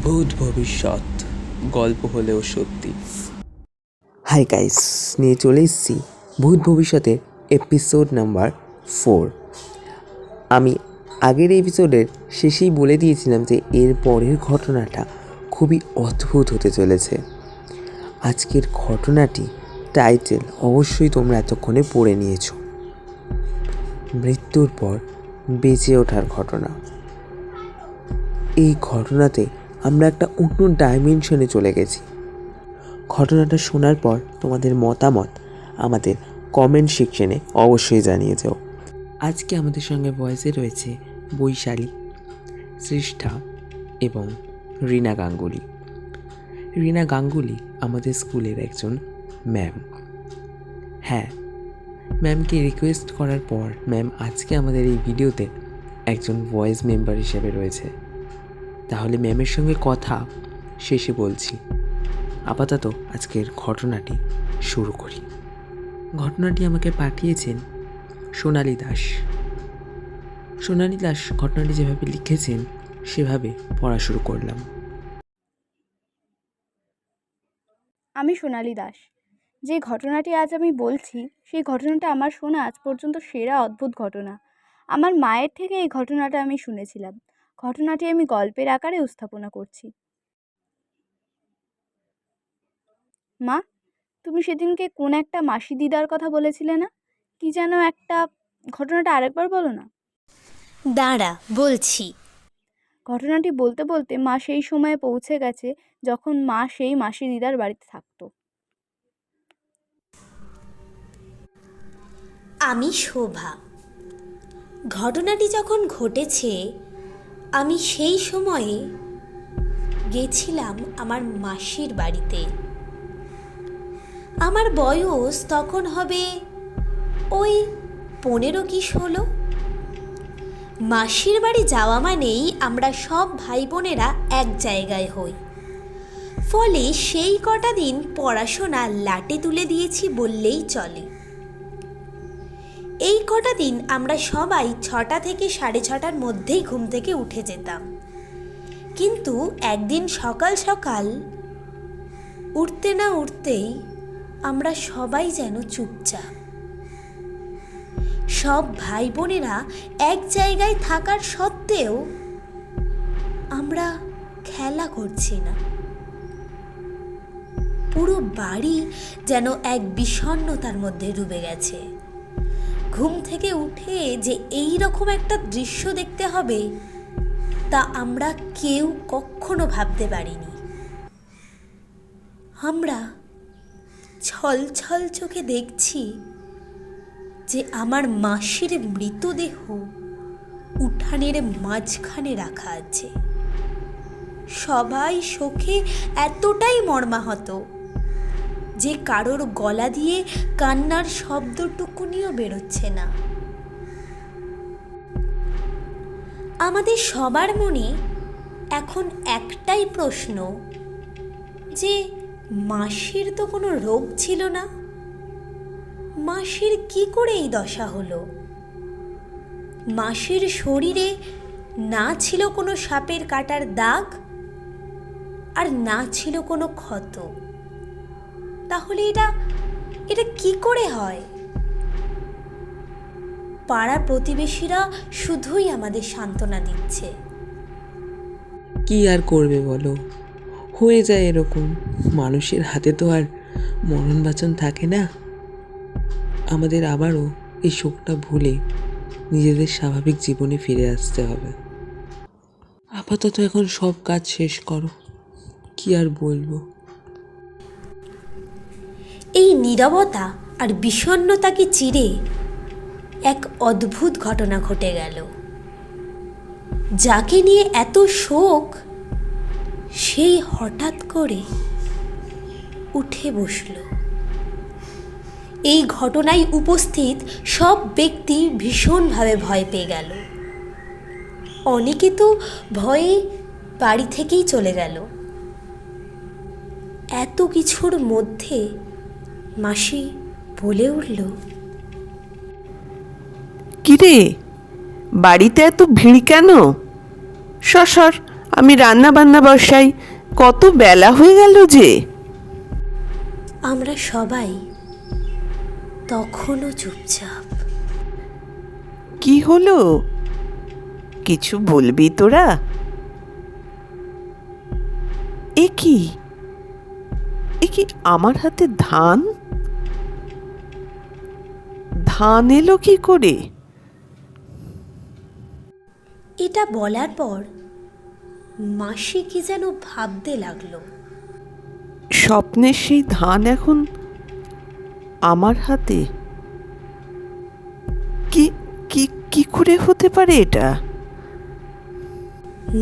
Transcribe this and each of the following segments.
ভূত ভবিষ্যৎ গল্প হলেও সত্যি। হাই গাইস, নিয়ে চলে এসেছি ভূত ভবিষ্যতের এপিসোড নাম্বার 4। আমি আগের এপিসোডের শেষেই বলে দিয়েছিলাম যে এর পরের ঘটনাটা খুবই অদ্ভুত হতে চলেছে। আজকের ঘটনাটি টাইটেল অবশ্যই তোমরা এতক্ষণে পড়ে নিয়েছো, মৃত্যুর পর বেঁচে ওঠার ঘটনা। এই ঘটনাতে আমরা একটা অন্য ডাইমেনশনে চলে গেছি। ঘটনাটা শোনার পর তোমাদের মতামত আমাদের কমেন্ট সেকশনে অবশ্যই জানিয়ে যাও। আজকে আমাদের সঙ্গে ভয়েসে রয়েছে বৈশালী, সৃষ্টা এবং রিনা গাঙ্গুলি। রিনা গাঙ্গুলি আমাদের স্কুলের একজন ম্যাম। হ্যাঁ, ম্যামকে রিকোয়েস্ট করার পর ম্যাম আজকে আমাদের এই ভিডিওতে একজন ভয়েস মেম্বার হিসেবে রয়েছে। তাহলে ম্যামের সঙ্গে কথা শেষে বলছি। আপাতত আজকের ঘটনাটি শুরু করি। ঘটনাটি আমাকে পাঠিয়েছেন সোনালী দাস। সোনালী দাস ঘটনাটি যেভাবে লিখেছেন সেভাবে পড়া শুরু করলাম। আমি সোনালী দাস। যে ঘটনাটি আজ আমি বলছি সেই ঘটনাটা আমার শোনা আজ পর্যন্ত সেরা অদ্ভুত ঘটনা। আমার মায়ের থেকে এই ঘটনাটা আমি শুনেছিলাম। ঘটনাটি আমি গল্পের আকারে উপস্থাপনা করছি। মা, তুমি সেদিনকে কোন একটা মাসি দিদার কথা বলেছিলে না? কি যেন একটা, ঘটনাটা আরেকবার বলো না। দাঁড়া, বলছি। ঘটনাটি বলতে বলতে মা সেই সময়ে পৌঁছে গেছে যখন মা সেই মাসি দিদার বাড়িতে থাকতো। আমি শোভা। ঘটনাটি যখন ঘটেছে আমি সেই সময়ে গেছিলাম আমার মাসির বাড়িতে। আমার বয়স তখন হবে ওই 15 কি 16। মাসির বাড়ি যাওয়া মানেই আমরা সব ভাই বোনেরা এক জায়গায় হই। ফলে সেই কটা দিন পড়াশোনা লাটে তুলে দিয়েছি বললেই চলে। এই কটা দিন আমরা সবাই 6টা থেকে 6:30টার মধ্যেই ঘুম থেকে উঠে যেতাম। কিন্তু একদিন সকাল সকাল উঠতে না উঠতেই আমরা সবাই যেন চুপচাপ। সব ভাই বোনেরা এক জায়গায় থাকার সত্ত্বেও আমরা খেলা করছি না। পুরো বাড়ি যেন এক বিষণ্ণতার মধ্যে ডুবে গেছে। ঘুম থেকে উঠে যে এই রকম একটা দৃশ্য দেখতে হবে তা আমরা কেউ কখনো ভাবতে পারিনি। আমরা ছল ছল চোখে দেখছি যে আমার মাসির মৃতদেহ উঠানের মাঝখানে রাখা আছে। সবাই শোকে এতটাই মর্মাহত যে কারোর গলা দিয়ে কান্নার শব্দটুকুনিও বেরোচ্ছে না। আমাদের সবার মনে এখন একটাই প্রশ্ন, যে মাসির তো কোনো রোগ ছিল না, মাসির কি করে এই দশা হলো? মাসির শরীরে না ছিল কোনো সাপের কাটার দাগ আর না ছিল কোনো ক্ষত। তাহলে এটা কি করে হয়? পাড়ার প্রতিবেশীরা শুধুই আমাদের সান্ত্বনা দিচ্ছে। কি আর করবে বলো, হয়ে যায় এরকম। মানুষের হাতে তো আর মরণ বাঁচন থাকে না। আমাদের আবারও এই শোকটা ভুলে নিজেদের স্বাভাবিক জীবনে ফিরে আসতে হবে। আপাতত এখন সব কাজ শেষ করো, কি আর বলবো। এই নীরবতা আর বিষণ্ণতাকে চিরে এক অদ্ভুত ঘটনা ঘটে গেল। যাকে নিয়ে এত শোক সেই হঠাৎ করে উঠে বসল। এই ঘটনায় উপস্থিত সব ব্যক্তি ভীষণভাবে ভয় পেয়ে গেল। অনেকে তো ভয়ে বাড়ি থেকেই চলে গেল। এত কিছুর মধ্যে মাসি বলে উঠল, কিরে, বাড়িতে এত ভিড় কেন? সর, আমি রান্না বান্না বসাই, কত বেলা হয়ে গেল যে। আমরা সবাই তখনও চুপচাপ। কি হলো, কিছু বলবি তোরা? এ কি, এ কি আমার হাতে ধান? ধান এলো কি করে? এটা বলার পর মাসি কি যেন ভাবতে লাগলো। স্বপ্নের সেই ধান এখন আমার হাতে? কি কি কি করে হতে পারে এটা?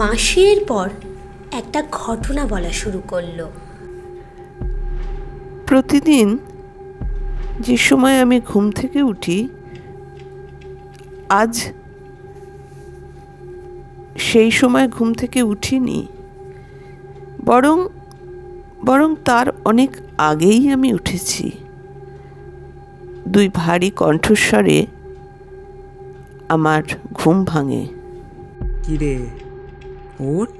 মাসি এরপর একটা ঘটনা বলা শুরু করলো। প্রতিদিন যে সময় আমি ঘুম থেকে উঠি, আজ সেই সময় ঘুম থেকে উঠিনি, বরং বরং তার অনেক আগেই আমি উঠেছি। দুই ভারী কণ্ঠস্বরে আমার ঘুম ভাঙে। কি রে, ওঠ,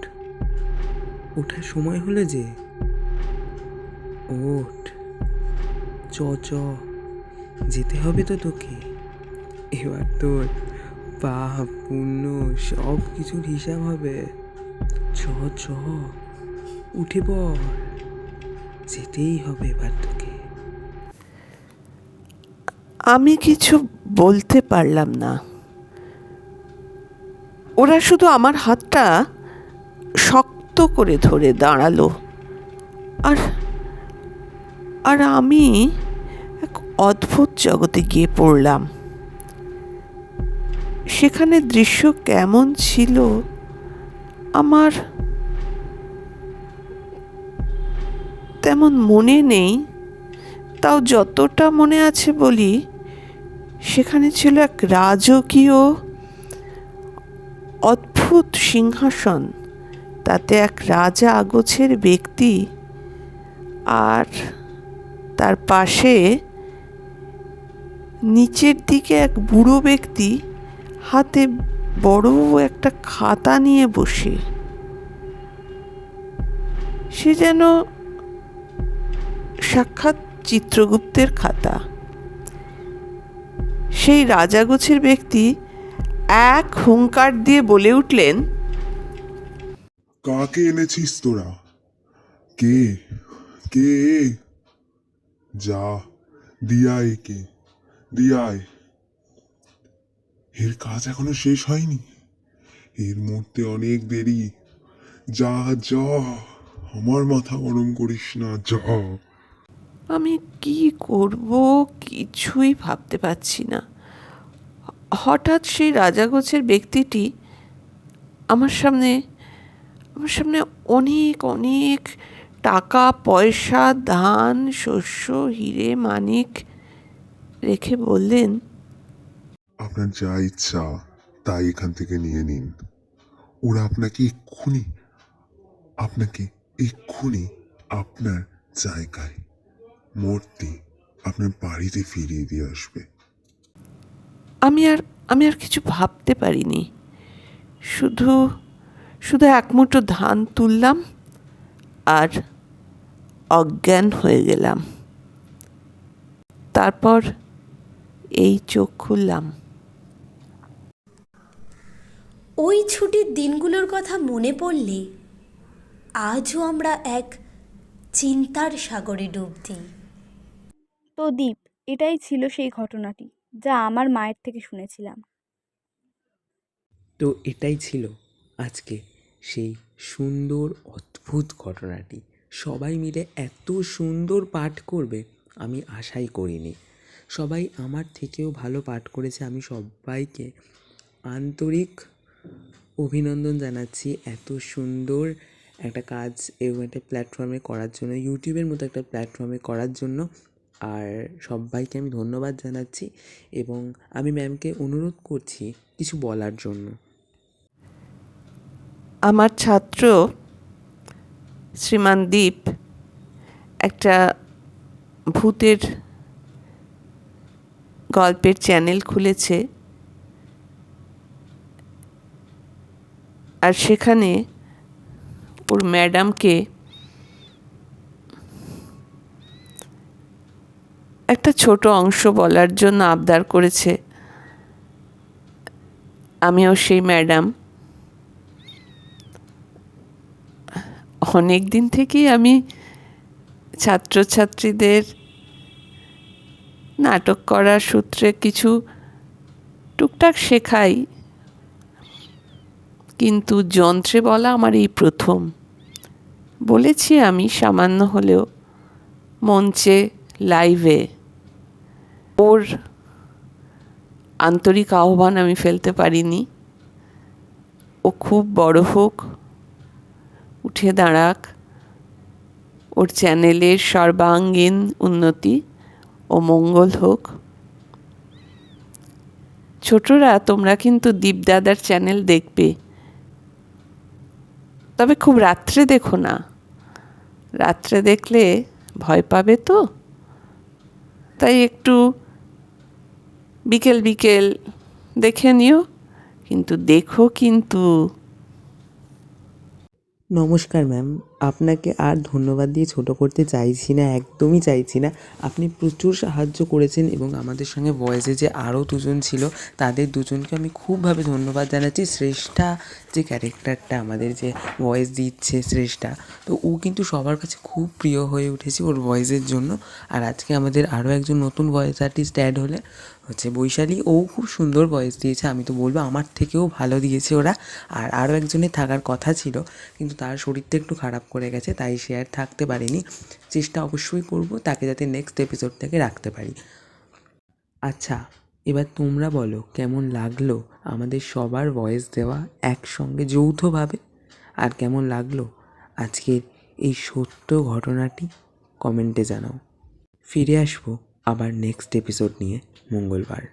ওঠার সময় হলো যে, ওঠ, চ চ, যেতে হবে তো তোকে। এবার তোর পাপ পুণ্য সব কিছুর হিসাব হবে। চ চ, উঠে পড়, যেতেই হবে এবার তোকে। আমি কিছু বলতে পারলাম না। ওরা শুধু আমার হাতটা শক্ত করে ধরে দাঁড়ালো, আর আর আমি এক অদ্ভুত জগতে গিয়ে পড়লাম। সেখানে দৃশ্য কেমন ছিল আমার তেমন মনে নেই, তাও যতটা মনে আছে বলি, সেখানে ছিল এক রাজকীয় অদ্ভুত সিংহাসন, তাতে এক রাজা আগোছের ব্যক্তি, আর তার পাশে নিচের দিকে এক বুড়ো ব্যক্তি হাতে বড় একটা খাতা নিয়ে বসে। সে যেন সাক্ষাৎ চিত্রগুপ্তের খাতা। সেই রাজাগোছের ব্যক্তি এক হুঙ্কার দিয়ে বলে উঠলেন, কাকে এনেছিস তোরা? কে কে? যা, দিয়ায় একে, দিয়ায়। এর কাজ এখনো শেষ হয়নি, এর মরতে অনেক দেরি। যা যা, আমার মাথা গরম করিস না, যা। আমি কি করব কিছুই ভাবতে পারছি না। হঠাৎ সেই রাজাগোছের ব্যক্তিটি আমার সামনে অনেক অনেক টাকা পয়সা, ধান, শস্য, হিরে মানিক রেখে বললেন, আপনার যা ইচ্ছা তাই এখান থেকে নিয়ে নিন। ওরা আপনাকে এক্ষুনি আপনার জায়গায় মূর্তি আপনার বাড়িতে ফিরিয়ে দিয়ে আসবে। আমি আর কিছু ভাবতে পারিনি। শুধু শুধু এক মুঠো ধান তুললাম আর অজ্ঞান হয়ে গেলাম। তারপর এই চোখ খুললাম। ওই ছুটির দিনগুলোর কথা মনে পড়লে আজও আমরা এক চিন্তার সাগরে ডুব দিই। তো দীপ, এটাই ছিল সেই ঘটনাটি যা আমার মায়ের থেকে শুনেছিলাম। তো এটাই ছিল আজকে সেই সুন্দর অদ্ভুত ঘটনাটি। সবাই মিলে এত সুন্দর পাঠ করবে আমি আশাই করিনি। সবাই আমার থেকেও ভালো পাঠ করেছে। আমি সবাইকে আন্তরিক অভিনন্দন জানাচ্ছি এত সুন্দর একটা কাজ এবং একটা প্ল্যাটফর্মে করার জন্য, ইউটিউবের মতো একটা প্ল্যাটফর্মে করার জন্য। আর সবাইকে আমি ধন্যবাদ জানাচ্ছি এবং আমি ম্যামকে অনুরোধ করছি কিছু বলার জন্য। আমার ছাত্র শ্রীমান দীপ একটা ভূতের গল্পের চ্যানেল খুলেছে, আর সেখানে ওর ম্যাডামকে একটা ছোট অংশ বলার জন্য আবদার করেছে। আমিও সেই ম্যাডাম। অনেক দিন থেকেই আমি ছাত্রছাত্রীদের নাটক করার সূত্রে কিছু টুকটাক শেখাই, কিন্তু যন্ত্রে বলা আমার এই প্রথম। বলেছি আমি সামান্য হলেও মঞ্চে, লাইভে। ওর আন্তরিক আহ্বান আমি ফেলতে পারিনি। ও খুব বড় হোক, উঠে দাঁড়াক, ওর চ্যানেলের সর্বাঙ্গীন উন্নতি ও মঙ্গল হোক। ছোটরা, তোমরা কিন্তু দীপদাদার চ্যানেল দেখবে, তবে খুব রাত্রে দেখো না। রাত্রে দেখলে ভয় পাবে তো, তাই একটু বিকেল বিকেল দেখে নিও, কিন্তু দেখো কিন্তু। নমস্কার ম্যাম, আপনাকে আর ধন্যবাদ দিয়ে ছোট করতে চাইছি না, একদমই চাইছি না। আপনি প্রচুর সাহায্য করেছেন এবং আমাদের সঙ্গে ভয়েসে যে আরও দুজন ছিল তাদের দুজনকে আমি খুবভাবে ধন্যবাদ জানাচ্ছি। শ্রেষ্ঠা যে ক্যারেক্টারটা আমাদের যে ভয়েস দিচ্ছে, শ্রেষ্ঠা, তো ও কিন্তু সবার কাছে খুব প্রিয় হয়ে উঠেছে ওর ভয়েসের জন্য। আর আজকে আমাদের আরও একজন নতুন ভয়েস আর্টিস্ট অ্যাড হচ্ছে বৈশালী, ও খুব সুন্দর ভয়েস দিয়েছে। আমি তো বলবো আমার থেকেও ভালো দিয়েছে ওরা। আর আরও একজনের থাকার কথা ছিল, কিন্তু তার শরীরটা একটু খারাপ করে গেছে, তাই সে আর থাকতে পারেনি। চেষ্টা অবশ্যই করব তাকে যাতে নেক্সট এপিসোড থেকে রাখতে পারি। আচ্ছা, এবার তোমরা বলো কেমন লাগলো আমাদের সবার ভয়েস দেওয়া একসঙ্গে যৌথভাবে, আর কেমন লাগলো আজকের এই সত্য ঘটনাটি কমেন্টে জানাও। ফিরে আসবো আবার নেক্সট এপিসোড নিয়ে মঙ্গলবার।